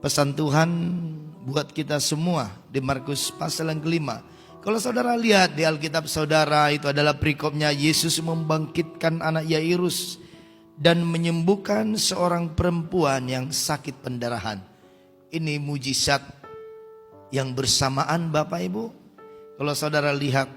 pesan Tuhan buat kita semua di Markus pasal yang kelima. Kalau saudara lihat di Alkitab saudara, itu adalah perikopnya Yesus membangkitkan anak Yairus dan menyembuhkan seorang perempuan yang sakit pendarahan. Ini mujizat yang bersamaan Bapak Ibu. Kalau saudara lihat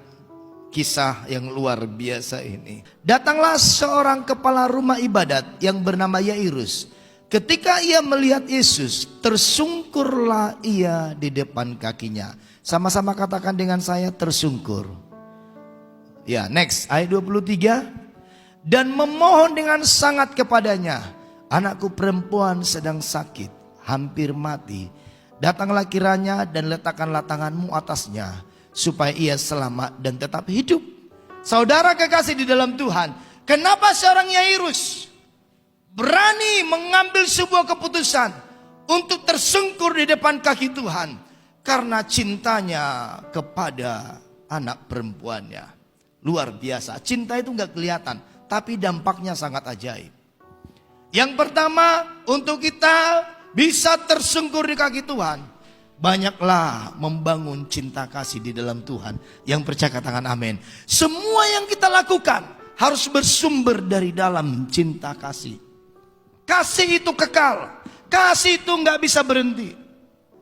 kisah yang luar biasa ini. Datanglah seorang kepala rumah ibadat yang bernama Yairus. Ketika ia melihat Yesus, tersungkurlah ia di depan kakinya. Sama-sama katakan dengan saya, tersungkur. Ya, next, ayat 23. Dan memohon dengan sangat kepadanya, anakku perempuan sedang sakit, hampir mati. Datanglah kiranya dan letakkanlah tanganmu atasnya, supaya ia selamat dan tetap hidup. Saudara kekasih di dalam Tuhan, kenapa seorang Yairus berani mengambil sebuah keputusan untuk tersungkur di depan kaki Tuhan? Karena cintanya kepada anak perempuannya. Luar biasa, cinta itu gak kelihatan, tapi dampaknya sangat ajaib. Yang pertama, untuk kita bisa tersungkur di kaki Tuhan, banyaklah membangun cinta kasih di dalam Tuhan. Yang percaya katakan amin. Semua yang kita lakukan harus bersumber dari dalam cinta kasih. Kasih itu kekal, kasih itu gak bisa berhenti.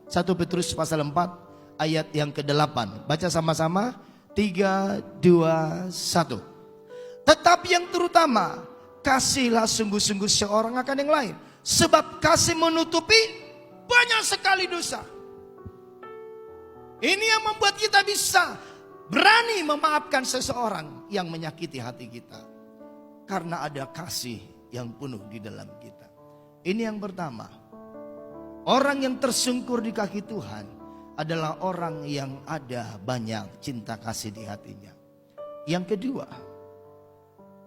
1 Petrus pasal 4 ayat yang ke-8. Baca sama-sama, 3, 2, 1. Tetapi yang terutama, kasihlah sungguh-sungguh seorang akan yang lain, sebab kasih menutupi banyak sekali dosa. Ini yang membuat kita bisa berani memaafkan seseorang yang menyakiti hati kita, karena ada kasih yang penuh di dalam kita. Ini yang pertama. Orang yang tersungkur di kaki Tuhan adalah orang yang ada banyak cinta kasih di hatinya. Yang kedua,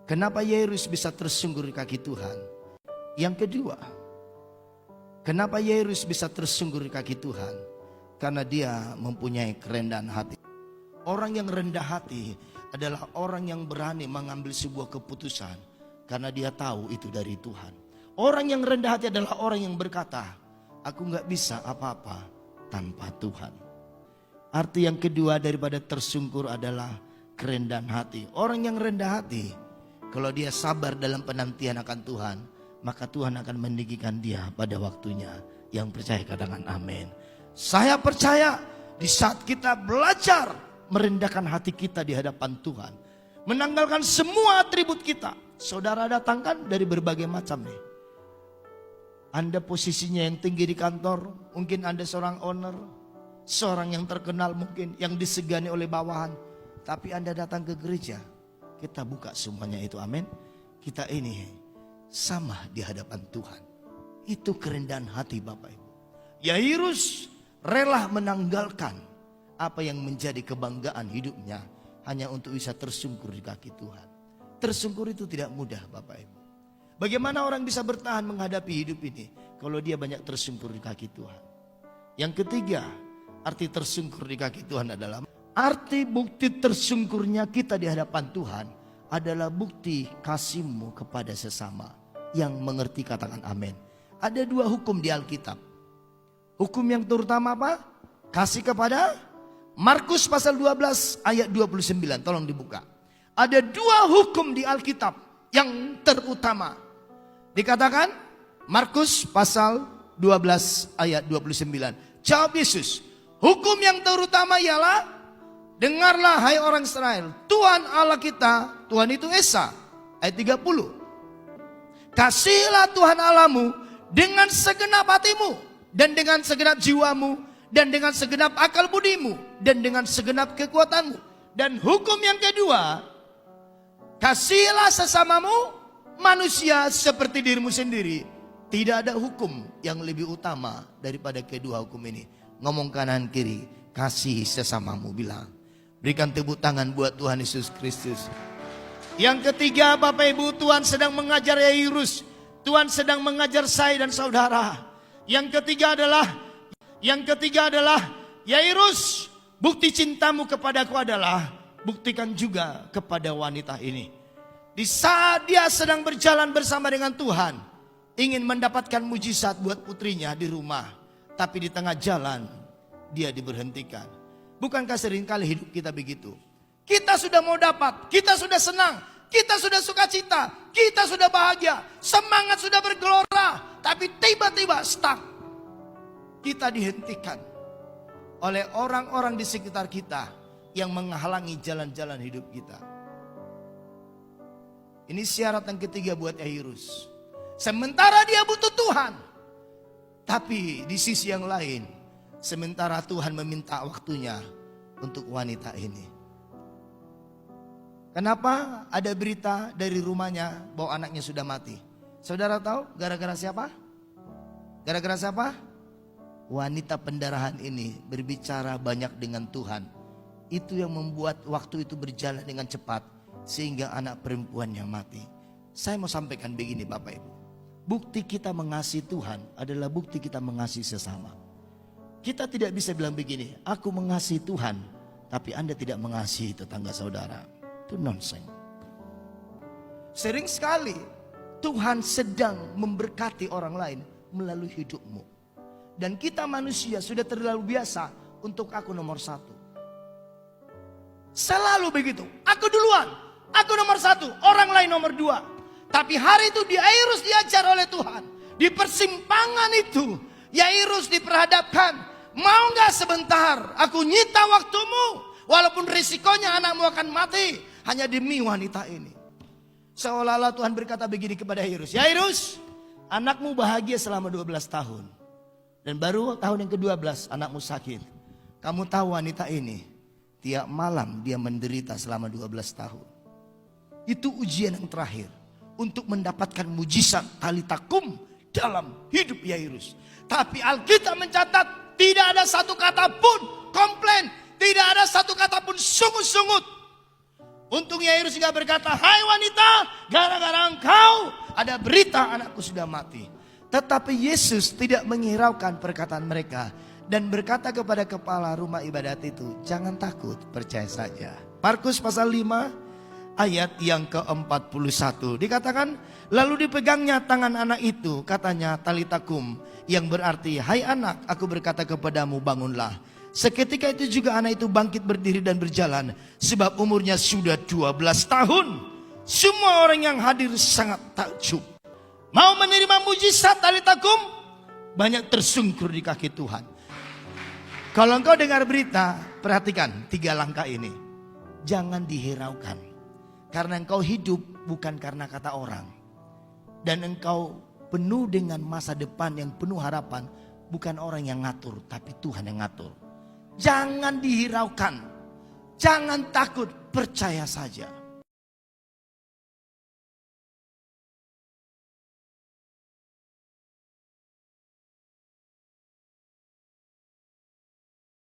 kenapa Yairus bisa tersungkur di kaki Tuhan? Yang kedua, kenapa Yairus bisa tersungkur di kaki Tuhan? Karena dia mempunyai kerendahan hati. Orang yang rendah hati adalah orang yang berani mengambil sebuah keputusan karena dia tahu itu dari Tuhan. Orang yang rendah hati adalah orang yang berkata, aku gak bisa apa-apa tanpa Tuhan. Arti yang kedua daripada tersungkur adalah kerendahan hati. Orang yang rendah hati, kalau dia sabar dalam penantian akan Tuhan, maka Tuhan akan meninggikan dia pada waktunya. Yang percaya katakan amin. Saya percaya di saat kita belajar merendahkan hati kita di hadapan Tuhan, menanggalkan semua atribut kita. Saudara datangkan dari berbagai macam nih. Anda posisinya yang tinggi di kantor, mungkin Anda seorang owner, seorang yang terkenal mungkin, yang disegani oleh bawahan. Tapi Anda datang ke gereja, kita buka semuanya itu, amin. Kita ini sama di hadapan Tuhan. Itu kerendahan hati Bapak Ibu. Yairus rela menanggalkan apa yang menjadi kebanggaan hidupnya hanya untuk bisa tersungkur di kaki Tuhan. Tersungkur itu tidak mudah Bapak Ibu. Bagaimana orang bisa bertahan menghadapi hidup ini kalau dia banyak tersungkur di kaki Tuhan? Yang ketiga, arti tersungkur di kaki Tuhan adalah arti bukti tersungkurnya kita di hadapan Tuhan adalah bukti kasih-Mu kepada sesama. Yang mengerti katakan amin. Ada dua hukum di Alkitab. Hukum yang terutama apa? Kasih kepada Markus pasal 12 ayat 29. Tolong dibuka. Ada dua hukum di Alkitab yang terutama. Dikatakan Markus pasal 12 ayat 29. Jawab Yesus, hukum yang terutama ialah, dengarlah hai orang Israel, Tuhan Allah kita, Tuhan itu Esa. Ayat 30. Kasihilah Tuhan Allahmu dengan segenap hatimu, dan dengan segenap jiwamu, dan dengan segenap akal budimu, dan dengan segenap kekuatanmu. Dan hukum yang kedua, kasihilah sesamamu manusia seperti dirimu sendiri. Tidak ada hukum yang lebih utama daripada kedua hukum ini. Ngomong kanan kiri, kasih sesamamu, bilang. Berikan tepuk tangan buat Tuhan Yesus Kristus. Yang ketiga Bapak Ibu, Tuhan sedang mengajar Yairus. Tuhan sedang mengajar saya dan saudara. Yang ketiga adalah Yairus, bukti cintamu kepadaku adalah buktikan juga kepada wanita ini. Di saat dia sedang berjalan bersama dengan Tuhan, ingin mendapatkan mujizat buat putrinya di rumah. tapi di tengah jalan dia diberhentikan. Bukankah seringkali hidup kita begitu? Kita sudah mau dapat, kita sudah senang, kita sudah sukacita, kita sudah bahagia, semangat sudah bergelora, tapi tiba-tiba stuck. Kita dihentikan oleh orang-orang di sekitar kita yang menghalangi jalan-jalan hidup kita. Ini syarat yang ketiga buat Yairus. Sementara dia butuh Tuhan, tapi di sisi yang lain, sementara Tuhan meminta waktunya untuk wanita ini. Kenapa ada berita dari rumahnya bahwa anaknya sudah mati? Saudara tahu gara-gara siapa? Gara-gara siapa? Wanita pendarahan ini berbicara banyak dengan Tuhan. Itu yang membuat waktu itu berjalan dengan cepat sehingga anak perempuannya mati. Saya mau sampaikan begini Bapak Ibu. Bukti kita mengasihi Tuhan adalah bukti kita mengasihi sesama. Kita tidak bisa bilang begini, aku mengasihi Tuhan, tapi Anda tidak mengasihi tetangga saudara. Itu nonsens. Sering sekali Tuhan sedang memberkati orang lain melalui hidupmu. Dan kita manusia sudah terlalu biasa untuk aku nomor satu. Selalu begitu. Aku duluan, aku nomor satu, orang lain nomor dua. Tapi hari itu Yairus diajar oleh Tuhan. Di persimpangan itu Yairus diperhadapkan. Mau gak sebentar aku nyita waktumu, walaupun risikonya anakmu akan mati, hanya demi wanita ini. Seolah-olah Tuhan berkata begini kepada Yairus, Yairus, anakmu bahagia selama 12 tahun. Dan baru tahun yang ke-12 anakmu sakit. Kamu tahu wanita ini, tiap malam dia menderita selama 12 tahun. Itu ujian yang terakhir untuk mendapatkan mujizat talitakum dalam hidup Yairus. Tapi Alkitab mencatat tidak ada satu kata pun komplain, tidak ada satu kata pun sungut-sungut. Untung Yairus juga berkata, hai wanita, gara-gara engkau ada berita anakku sudah mati. Tetapi Yesus tidak menghiraukan perkataan mereka dan berkata kepada kepala rumah ibadat itu, jangan takut, percaya saja. Markus pasal 5 ayat yang ke-41 dikatakan, lalu dipegangnya tangan anak itu, katanya talitakum, yang berarti hai anak, aku berkata kepadamu bangunlah. Seketika itu juga anak itu bangkit berdiri dan berjalan, sebab umurnya sudah 12 tahun. Semua orang yang hadir sangat takjub. Mau menerima mujizat talitakum? Banyak tersungkur di kaki Tuhan. Kalau engkau dengar berita, perhatikan 3 langkah ini. Jangan dihiraukan. Karena engkau hidup bukan karena kata orang. Dan engkau penuh dengan masa depan yang penuh harapan. Bukan orang yang ngatur, tapi Tuhan yang ngatur. Jangan dihiraukan. Jangan takut, percaya saja.